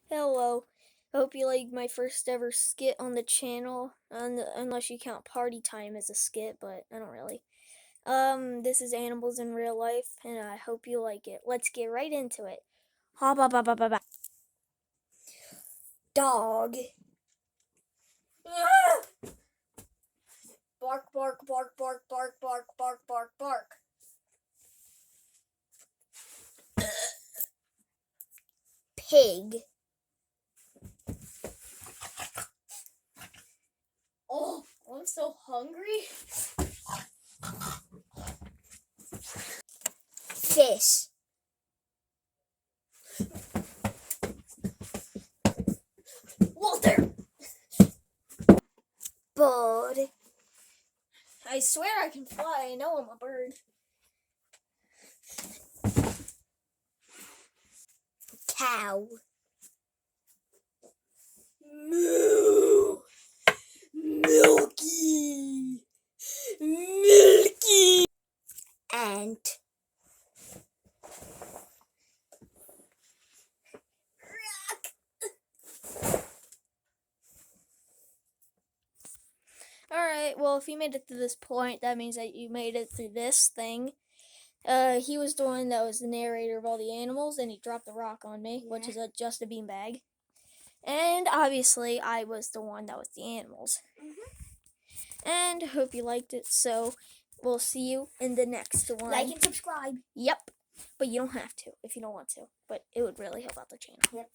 Hello. Hope you like my first ever skit on the channel, unless you count party time as a skit, but I don't really. This is Animals in Real Life, and I hope you like it. Let's get right into it. Ha ba ba ba ba ba. Dog. Ah! Bark, bark, bark, bark, bark, bark, bark, bark, bark. Pig. Oh, I'm so hungry. Fish. Walter. Bird. I swear I can fly. I know I'm a bird. Cow. Moo. Milky. Milky. Ant. Alright, well, if you made it to this point, that means that you made it through this thing. He was the one that was the narrator of all the animals, and he dropped the rock on me, which is just a beanbag. And obviously, I was the one that was the animals. And hope you liked it, so we'll see you in the next one. Like and subscribe. Yep. But you don't have to if you don't want to. But it would really help out the channel. Yep.